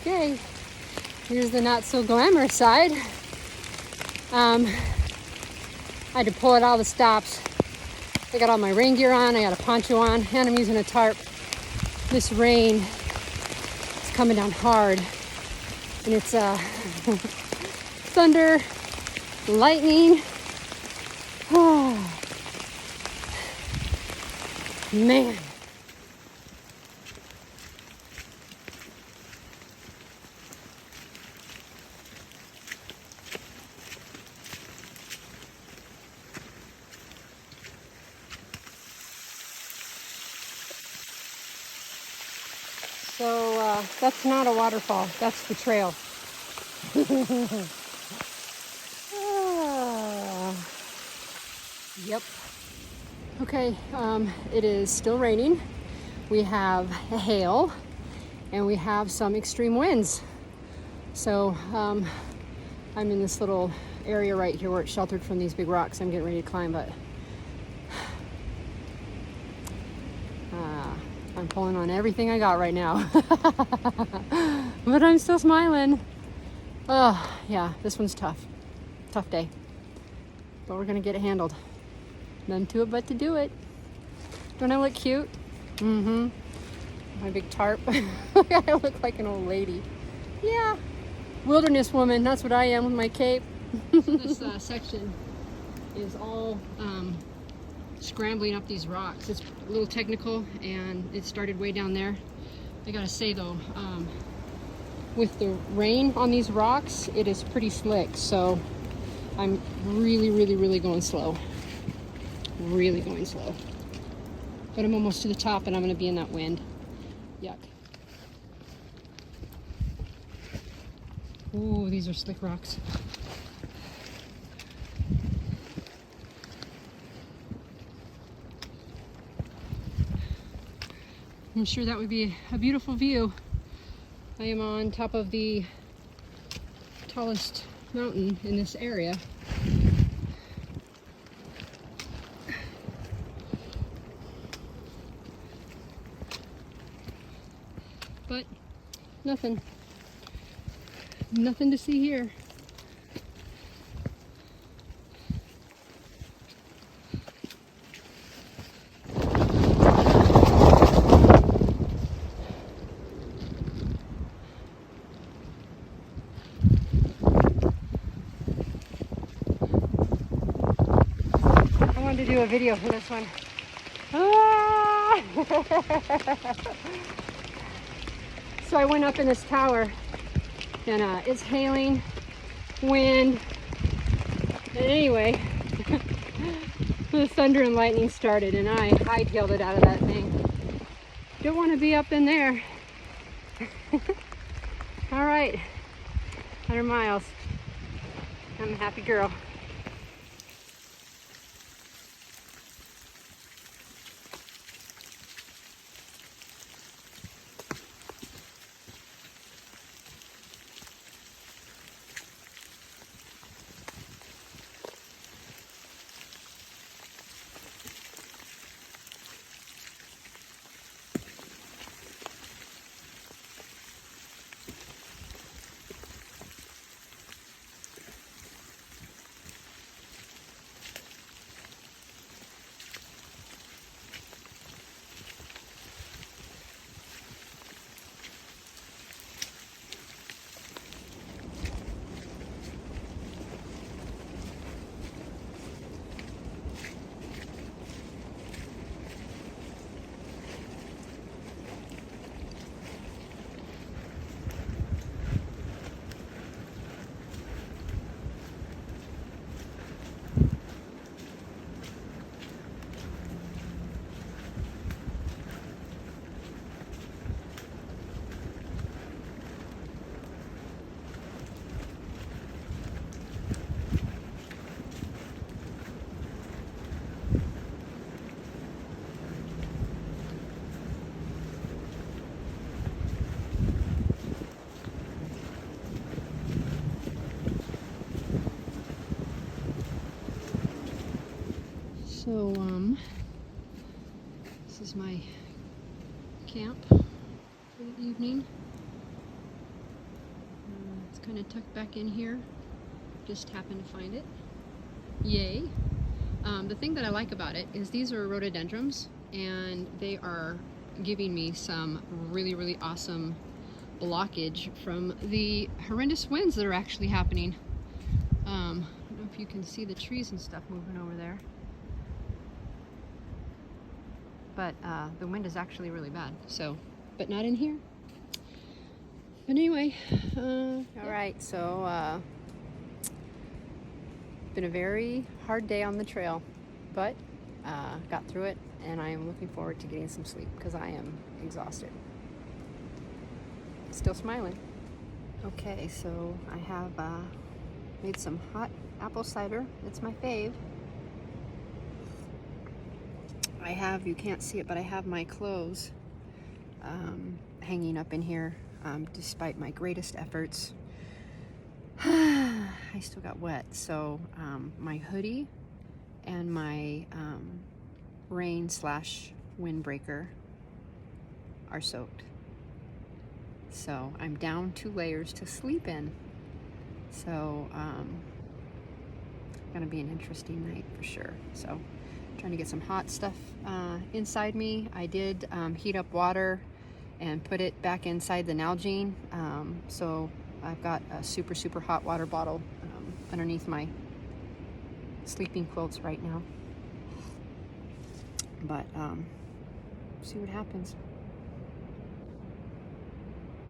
Okay, here's the not so glamorous side. I had to pull out all the stops. I got all my rain gear on, I got a poncho on, and I'm using a tarp. This rain is coming down hard, and it's thunder, lightning. Oh, man. So that's not a waterfall, that's the trail. Yep. Okay, it is still raining. We have hail and we have some extreme winds. So I'm in this little area right here where it's sheltered from these big rocks I'm getting ready to climb, but I'm pulling on everything I got right now. But I'm still smiling. Oh, yeah, this one's tough. Tough day. But we're gonna get it handled. None to it but to do it. Don't I look cute? Mm-hmm. My big tarp. I look like an old lady. Yeah. Wilderness woman, that's what I am with my cape. So this section is all scrambling up these rocks. It's a little technical and it started way down there. I gotta say though, with the rain on these rocks, it is pretty slick. So I'm really going slow. Really going slow. But I'm almost to the top and I'm gonna be in that wind. Yuck. Ooh, these are slick rocks. I'm sure that would be a beautiful view. I am on top of the tallest mountain in this area. But nothing to see here. I wanted to do a video for this one. Ah! So I went up in this tower and it's hailing, wind, and anyway, the thunder and lightning started and I hightailed it out of that thing. Don't want to be up in there. All right, 100 miles. I'm a happy girl. So, this is my camp for the evening. kind of tucked back in here. Just happened to find it. Yay. The thing that I like about it is these are rhododendrons, and they are giving me some really, really awesome blockage from the horrendous winds that are actually happening. I don't know if you can see the trees and stuff moving over there, but the wind is actually really bad. So, but not in here. But anyway, all right. So, been a very hard day on the trail, but got through it, and I am looking forward to getting some sleep because I am exhausted. Still smiling. Okay, so I have made some hot apple cider. It's my fave. I have, you can't see it, but I have my clothes hanging up in here despite my greatest efforts. I still got wet, so my hoodie and my rain / windbreaker are soaked. So I'm down 2 layers to sleep in. So gonna be an interesting night for sure. So trying to get some hot stuff inside me. I did heat up water and put it back inside the Nalgene. So I've got a super, super hot water bottle underneath my sleeping quilts right now. But see what happens.